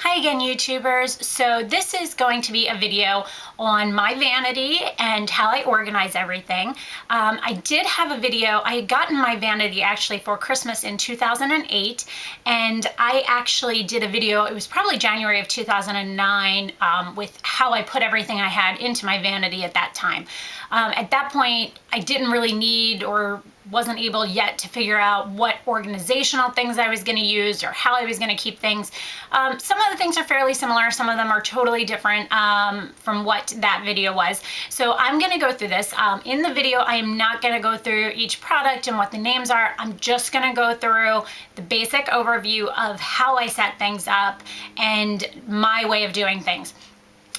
Hi again, YouTubers. So this is going to be a video on my vanity and how I organize everything. I did have a video. I had gotten my vanity actually for Christmas in 2008, and I actually did a video, it was probably January of 2009, with how I put everything I had into my vanity at that time. At that point, I didn't really need or wasn't able yet to figure out what organizational things I was going to use or how I was going to keep things. Some of the things are fairly similar, some of them are totally different from what that video was. So I'm going to go through this. In the video, I am not going to go through each product and what the names are. I'm just going to go through the basic overview of how I set things up and my way of doing things.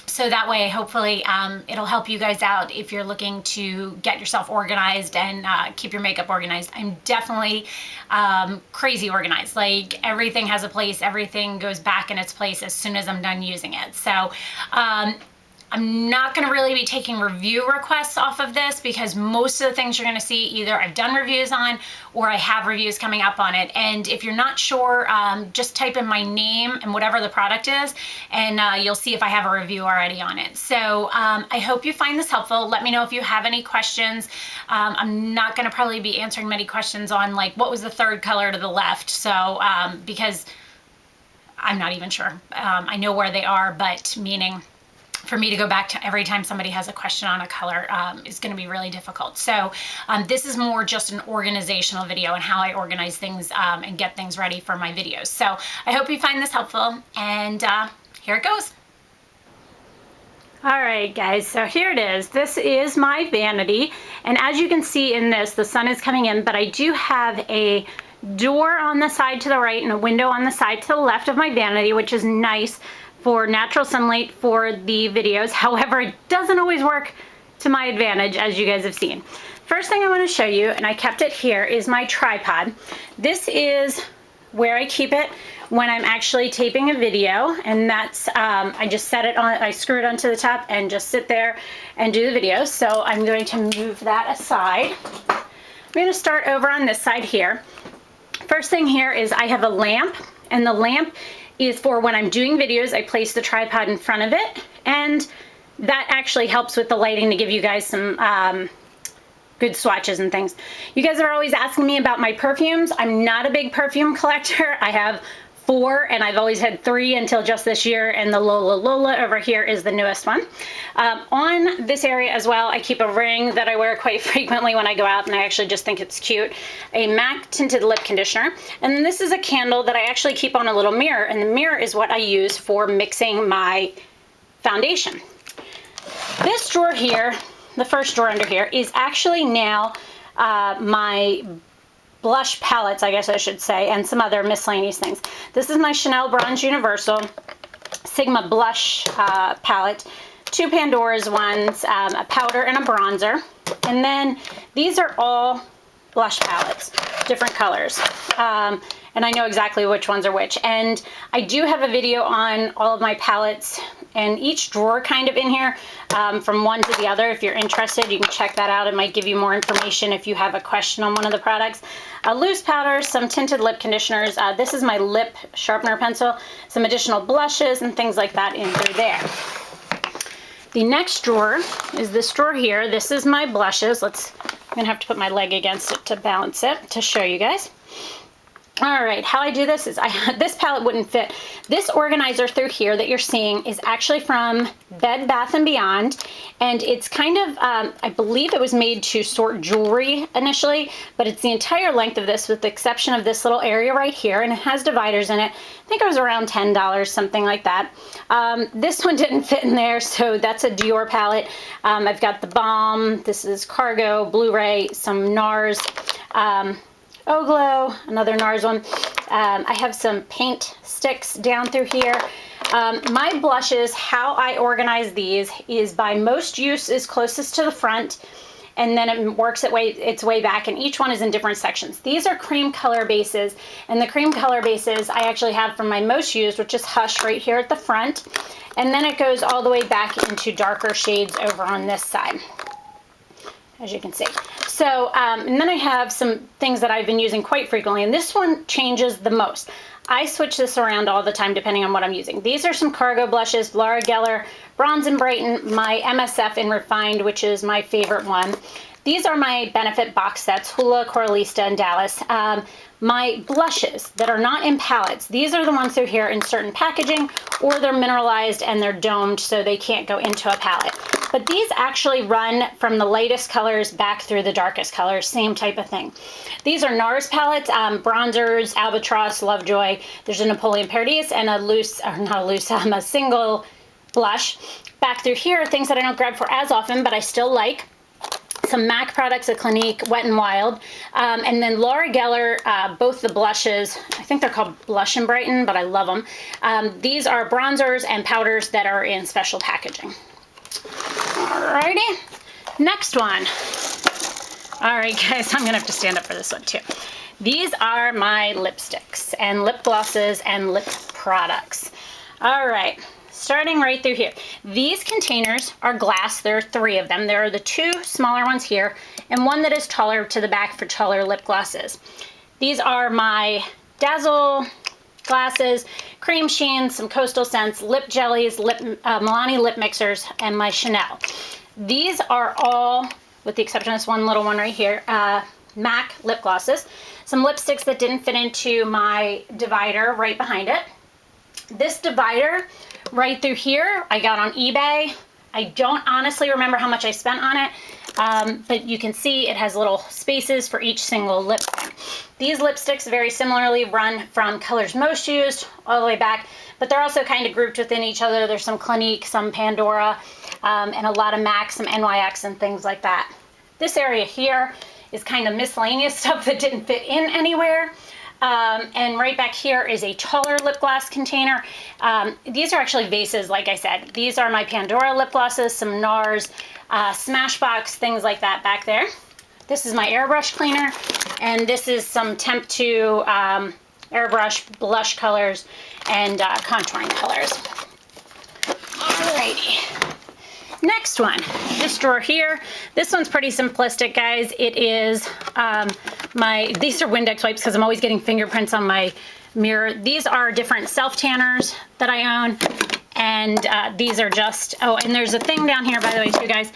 So that way, hopefully, it'll help you guys out if you're looking to get yourself organized and keep your makeup organized. I'm definitely crazy organized. Like, everything has a place, everything goes back in its place as soon as I'm done using it. So I'm not going to really be taking review requests off of this because most of the things you're going to see either I've done reviews on or I have reviews coming up on it. And if you're not sure, just type in my name and whatever the product is, and you'll see if I have a review already on it. So I hope you find this helpful. Let me know if you have any questions. I'm not going to probably be answering many questions on like what was the third color to the left. So because I'm not even sure. I know where they are, but meaning for me to go back to every time somebody has a question on a color is going to be really difficult. So this is more just an organizational video and how I organize things and get things ready for my videos. So I hope you find this helpful, and here it goes. All right, guys, so here it is. This is my vanity, and as you can see in this, the sun is coming in, but I do have a door on the side to the right and a window on the side to the left of my vanity, which is nice for natural sunlight for the videos. However, it doesn't always work to my advantage, as you guys have seen. First thing I want to show you, and I kept it here, is my tripod. This is where I keep it when I'm actually taping a video, and that's, I just set it on, I screw it onto the top and just sit there and do the video. So I'm going to move that aside. I'm going to start over on this side here. First thing here is I have a lamp, and the lamp is for when I'm doing videos. I place the tripod in front of it, and that actually helps with the lighting to give you guys some good swatches and things. You guys are always asking me about my perfumes. I'm not a big perfume collector. I have 4, and I've always had 3 until just this year, and the Lola Lola over here is the newest one. On this area as well, I keep a ring that I wear quite frequently when I go out, and I actually just think it's cute. A MAC tinted lip conditioner, and then this is a candle that I actually keep on a little mirror, and the mirror is what I use for mixing my foundation. This drawer here, the first drawer under here, is actually now my blush palettes, I guess I should say, and some other miscellaneous things. This is my Chanel Bronze Universal Sigma blush palette, 2 Pandora's ones, a powder and a bronzer, and then these are all blush palettes, different colors. And I know exactly which ones are which. And I do have a video on all of my palettes and each drawer kind of in here, from one to the other. If you're interested, you can check that out. It might give you more information if you have a question on one of the products. Loose powders, some tinted lip conditioners. This is my lip sharpener pencil, some additional blushes and things like that in through there. The next drawer is this drawer here. This is my blushes. I'm gonna have to put my leg against it to balance it to show you guys. All right, how I do this is this palette wouldn't fit. This organizer through here that you're seeing is actually from Bed Bath & Beyond, and it's kind of, I believe it was made to sort jewelry initially, but it's the entire length of this with the exception of this little area right here, and it has dividers in it. I think it was around $10, something like that. This one didn't fit in there, so that's a Dior palette. I've got the Balm, this is Cargo, Blu-ray, some NARS, Oglow, another NARS one. I have some paint sticks down through here. My blushes, how I organize these is by most use is closest to the front, and then it works its way back, and each one is in different sections. These are cream color bases, and the cream color bases I actually have from my most used, which is Hush right here at the front, and then it goes all the way back into darker shades over on this side, as you can see. So, and then I have some things that I've been using quite frequently, and this one changes the most. I switch this around all the time depending on what I'm using. These are some cargo blushes, Laura Geller, Bronze and Brighten, my MSF in Refined, which is my favorite one. These are my Benefit box sets, Hula, Coralista, and Dallas. My blushes that are not in palettes, these are the ones that are here in certain packaging, or they're mineralized and they're domed so they can't go into a palette. But these actually run from the lightest colors back through the darkest colors, same type of thing. These are NARS palettes, bronzers, Albatross, Lovejoy. There's a Napoleon Paradis and a loose, or not a loose, a single blush. Back through here, things that I don't grab for as often, but I still like. Some MAC products at Clinique, Wet n Wild, and then Laura Geller, both the blushes, I think they're called Blush and Brighten, but I love them. These are bronzers and powders that are in special packaging. Alrighty, next one. Alright guys, I'm gonna have to stand up for this one too. These are my lipsticks and lip glosses and lip products. Alright. Starting right through here. These containers are glass. There are 3 of them. There are the 2 smaller ones here and one that is taller to the back for taller lip glosses. These are my Dazzle glasses, cream sheen, some Coastal Scents, lip jellies, Milani lip mixers, and my Chanel. These are all, with the exception of this one little one right here, MAC lip glosses. Some lipsticks that didn't fit into my divider right behind it. This divider right through here, I got on eBay. I don't honestly remember how much I spent on it, but you can see it has little spaces for each single lip. These lipsticks very similarly run from colors most used all the way back, but they're also kind of grouped within each other. There's some Clinique, some Pandora, and a lot of MAC, some NYX and things like that. This area here is kind of miscellaneous stuff that didn't fit in anywhere. And right back here is a taller lip gloss container. These are actually vases, like I said. These are my Pandora lip glosses, some NARS, Smashbox, things like that back there. This is my airbrush cleaner, and this is some Temp 2 airbrush blush colors and contouring colors. Alrighty. Next one, this drawer here. This one's pretty simplistic, guys. It is these are Windex wipes because I'm always getting fingerprints on my mirror. These are different self-tanners that I own. And these are just, oh, and there's a thing down here, by the way, too, guys.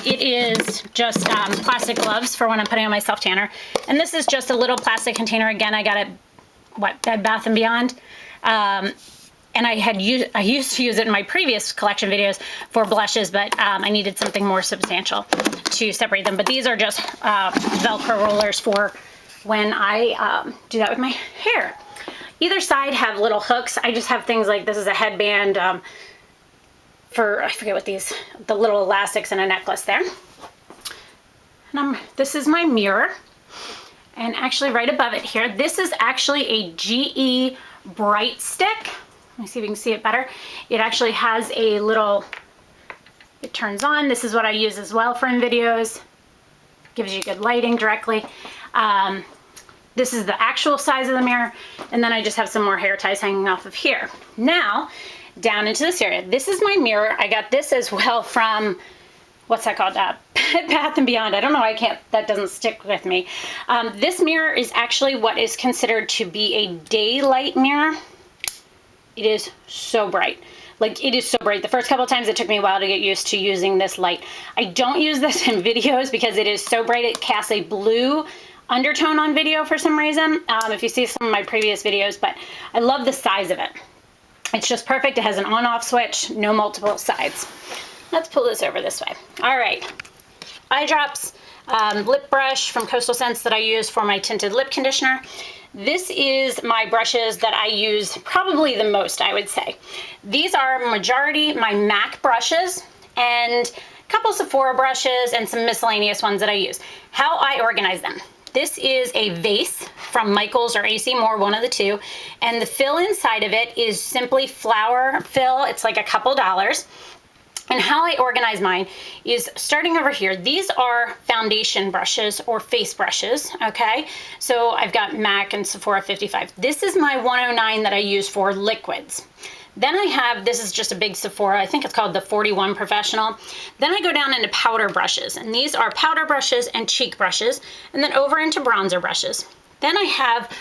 It is just plastic gloves for when I'm putting on my self-tanner. And this is just a little plastic container. Again, I got it, Bed Bath & Beyond. And I used to use it in my previous collection videos for blushes, but I needed something more substantial to separate them. But these are just Velcro rollers for when I do that with my hair. Either side have little hooks. I just have things like, this is a headband for, I forget what these, the little elastics and a necklace there. And this is my mirror. And actually right above it here, this is actually a GE Bright Stick. Let me see if you can see it better. It actually has a little, it turns on. This is what I use as well for in videos. Gives you good lighting directly. This is the actual size of the mirror. And then I just have some more hair ties hanging off of here. Now, down into this area. This is my mirror. I got this as well from, what's that called? Bed Bath & Beyond. I don't know why I can't, that doesn't stick with me. This mirror is actually what is considered to be a daylight mirror. It is so bright. Like, it is so bright. The first couple of times it took me a while to get used to using this light. I don't use this in videos because it is so bright. It casts a blue undertone on video for some reason, if you see some of my previous videos, but I love the size of it. It's just perfect. It has an on-off switch, no multiple sides. Let's pull this over this way. All right, eye drops, lip brush from Coastal Scents that I use for my tinted lip conditioner. This is my brushes that I use probably the most, I would say. These are majority my MAC brushes and a couple Sephora brushes and some miscellaneous ones that I use. How I organize them. This is a vase from Michaels or AC Moore, one of the two, and the fill inside of it is simply flower fill. It's like a couple dollars. And how I organize mine is starting over here. These are foundation brushes or face brushes, okay? So I've got MAC and Sephora 55. This is my 109 that I use for liquids. Then I have, this is just a big Sephora, I think it's called the 41 Professional. Then I go down into powder brushes, and these are powder brushes and cheek brushes, and then over into bronzer brushes. Then I have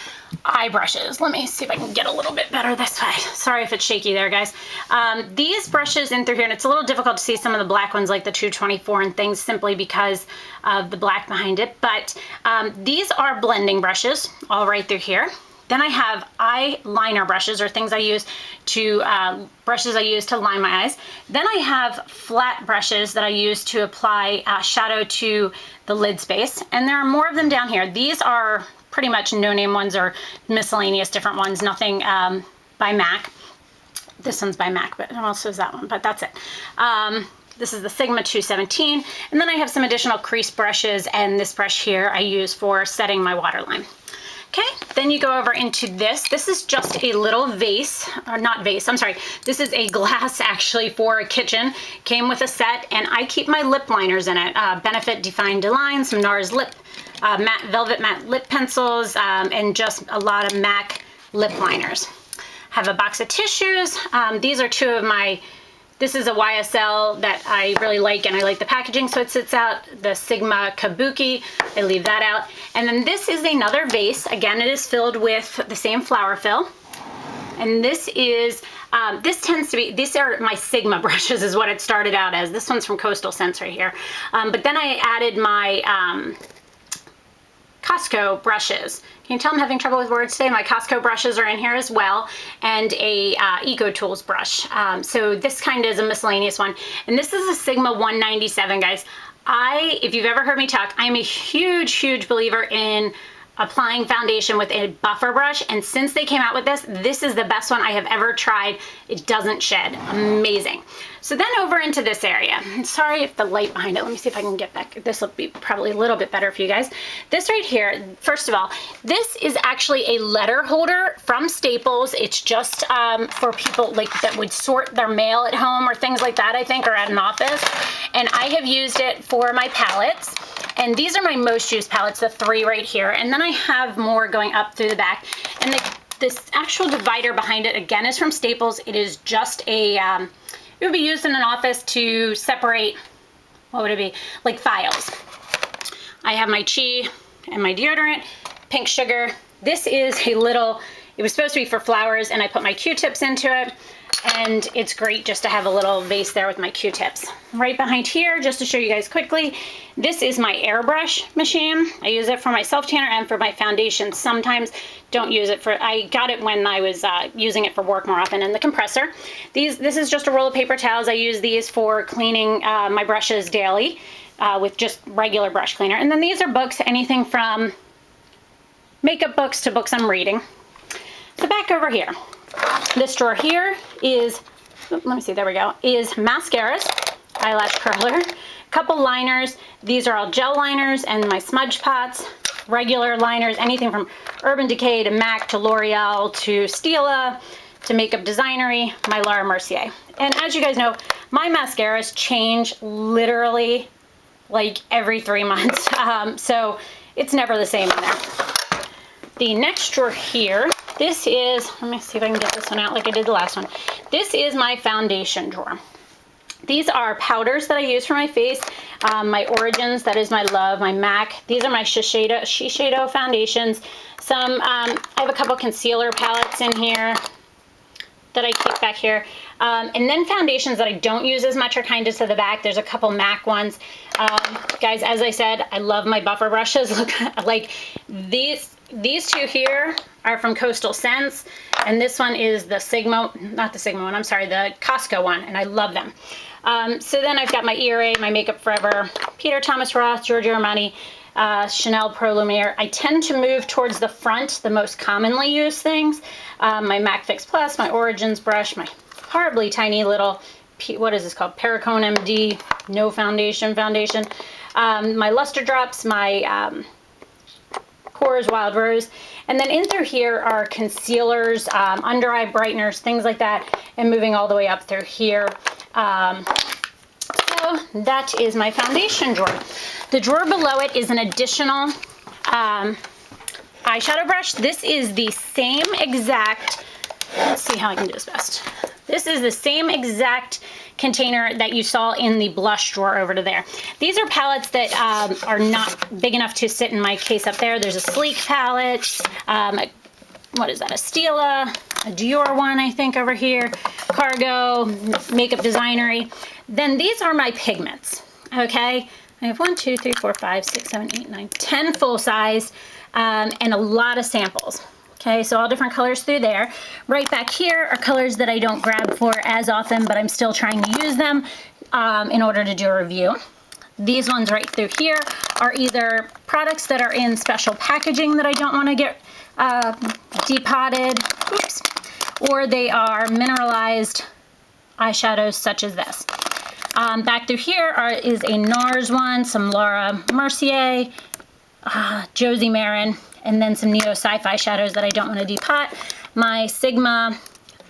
eye brushes. Let me see if I can get a little bit better this way. Sorry if it's shaky there, guys. These brushes in through here, and it's a little difficult to see some of the black ones like the 224 and things simply because of the black behind it, but these are blending brushes all right through here. Then I have eyeliner brushes, or things I use to, brushes I use to line my eyes. Then I have flat brushes that I use to apply shadow to the lid space. And there are more of them down here. These are pretty much no-name ones or miscellaneous different ones, nothing by MAC. This one's by MAC, but also is that one, but that's it. This is the Sigma 217. And then I have some additional crease brushes, and this brush here I use for setting my waterline. Okay, then you go over into this. This is just a little vase, or not vase, I'm sorry. This is a glass actually for a kitchen. Came with a set, and I keep my lip liners in it. Benefit Define Line, some NARS lip, matte velvet matte lip pencils, and just a lot of MAC lip liners. Have a box of tissues. These are two of my, this is a YSL that I really like, and I like the packaging, so it sits out. The Sigma Kabuki, I leave that out. And then this is another vase. Again, it is filled with the same flower fill. And this is, this tends to be, these are my Sigma brushes is what it started out as. This one's from Costal Scents right here. But then I added my Costco brushes. Can you tell I'm having trouble with words today? My Costco brushes are in here as well, and a Eco Tools brush. So this kind is a miscellaneous one, and this is a Sigma 197, guys. If you've ever heard me talk, I'm a huge believer in applying foundation with a buffer brush, and since they came out with this, this is the best one I have ever tried. It doesn't shed. Amazing. So then over into this area. Sorry if the light behind it, let me see if I can get back. This will be probably a little bit better for you guys. This right here, first of all, this is actually a letter holder from Staples. It's just for people like that would sort their mail at home or things like that, I think, or at an office. And I have used it for my palettes. And these are my most used palettes, the 3 right here. And then I have more going up through the back. And this actual divider behind it, again, is from Staples. It is just a, it would be used in an office to separate, what would it be? Like files. I have my Chi and my deodorant, pink sugar. This is a little, it was supposed to be for flowers, and I put my Q-tips into it. And it's great just to have a little vase there with my Q-tips. Right behind here, just to show you guys quickly, this is my airbrush machine. I use it for my self-tanner and for my foundation. Sometimes don't use it for, I got it when I was using it for work more often. And the compressor. This is just a roll of paper towels. I use these for cleaning my brushes daily with just regular brush cleaner. And then these are books, anything from makeup books to books I'm reading. So back over here. This drawer here is, let me see, there we go, is mascaras, eyelash curler, couple liners. These are all gel liners and my smudge pots, regular liners, anything from Urban Decay to MAC to L'Oreal to Stila to Makeup Designery, my Laura Mercier. And as you guys know, my mascaras change literally like every 3 months. So it's never the same in there. The next drawer here, this is, let me see if I can get this one out like I did the last one. This is my foundation drawer. These are powders that I use for my face. My Origins, that is my love, my MAC. These are my Shiseido foundations. Some, I have a couple concealer palettes in here that I keep back here. And then foundations that I don't use as much are kind of to the back. There's a couple MAC ones. Guys, as I said, I love my buffer brushes. Look, like these two here are from Costal Scents, and this one is the Sigma, not the Sigma one, I'm sorry, the Costco one, and I love them. So then I've got my ERA, my Makeup Forever, Peter Thomas Roth, Giorgio Armani, Chanel Pro Lumiere. I tend to move towards the front, the most commonly used things. My MAC Fix Plus, my Origins brush, my horribly tiny little, what is this called? Perricone MD, no foundation. My Luster Drops, my Kors Wild Rose. And then in through here are concealers, under eye brighteners, things like that, and moving all the way up through here. So that is my foundation drawer. The drawer below it is an additional eyeshadow brush. This is the same exact, let's see how I can do this best. This is the same exact container that you saw in the blush drawer over to there. These are palettes that are not big enough to sit in my case up there. There's a Sleek palette, what is that, a Stila, a Dior one, I think, over here, Cargo, Makeup Designery. Then these are my pigments, okay? I have 1, 2, 3, 4, 5, 6, 7, 8, 9, 10 full size, and a lot of samples. Okay, so all different colors through there. Right back here are colors that I don't grab for as often, but I'm still trying to use them in order to do a review. These ones right through here are either products that are in special packaging that I don't want to get depotted, oops, or they are mineralized eyeshadows such as this. Back through here is a NARS one, some Laura Mercier, Josie Marin, and then some Neo Sci-Fi shadows that I don't want to depot. My Sigma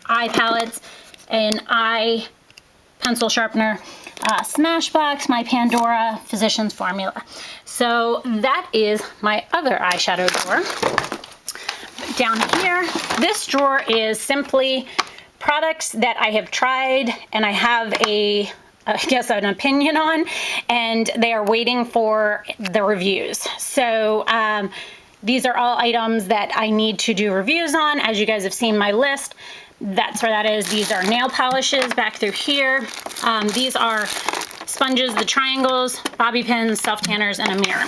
eye palettes, an eye pencil sharpener, Smashbox, my Pandora Physicians Formula. So that is my other eyeshadow drawer. Down here, this drawer is simply products that I have tried and I have I guess an opinion on, and they are waiting for the reviews. So these are all items that I need to do reviews on. As you guys have seen my list, that's where that is. These are nail polishes back through here. These are sponges, the triangles, bobby pins, self-tanners, and a mirror.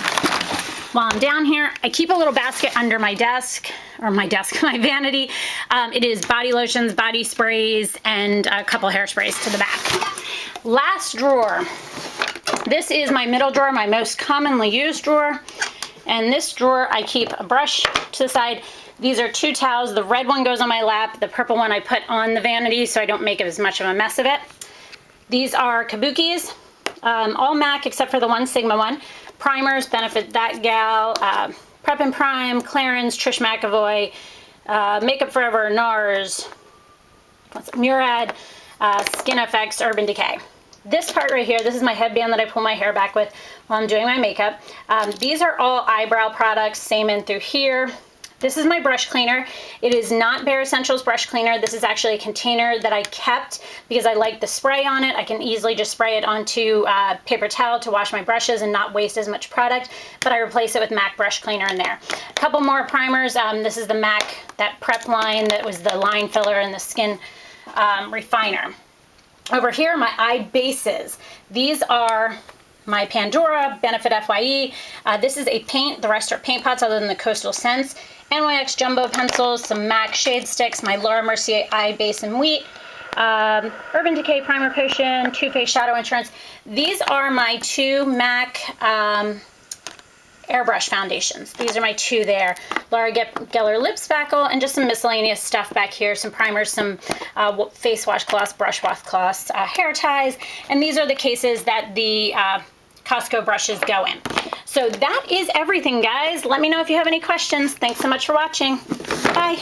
While I'm down here, I keep a little basket under my desk, my vanity. It is body lotions, body sprays, and a couple hairsprays to the back. Last drawer. This is my middle drawer, my most commonly used drawer. And this drawer, I keep a brush to the side. These are 2 towels. The red one goes on my lap. The purple one I put on the vanity so I don't make as much of a mess of it. These are Kabukis, all MAC except for the one Sigma one. Primers, Benefit That Gal, Prep and Prime, Clarins, Trish McAvoy, Makeup Forever, NARS, Murad, Skin FX, Urban Decay. This part right here, this is my headband that I pull my hair back with while I'm doing my makeup. These are all eyebrow products, same in through here. This is my brush cleaner. It is not Bare Essentials brush cleaner. This is actually a container that I kept because I like the spray on it. I can easily just spray it onto paper towel to wash my brushes and not waste as much product, but I replace it with MAC brush cleaner in there. A couple more primers. This is the MAC, that prep line that was the line filler and the skin refiner. Over here, my eye bases. These are my Pandora, Benefit FYE. This is a paint. The rest are paint pots other than the Costal Scents. NYX Jumbo Pencils, some MAC Shade Sticks, my Laura Mercier Eye Base and Wheat, Urban Decay Primer Potion, Too Faced Shadow Insurance. These are my 2 MAC airbrush foundations. These are my 2 there. Laura Geller Lip Spackle, and just some miscellaneous stuff back here. Some primers, some face washcloths, brush washcloths, hair ties, and these are the cases that the Costco brushes go in. So that is everything, guys. Let me know if you have any questions. Thanks so much for watching. Bye.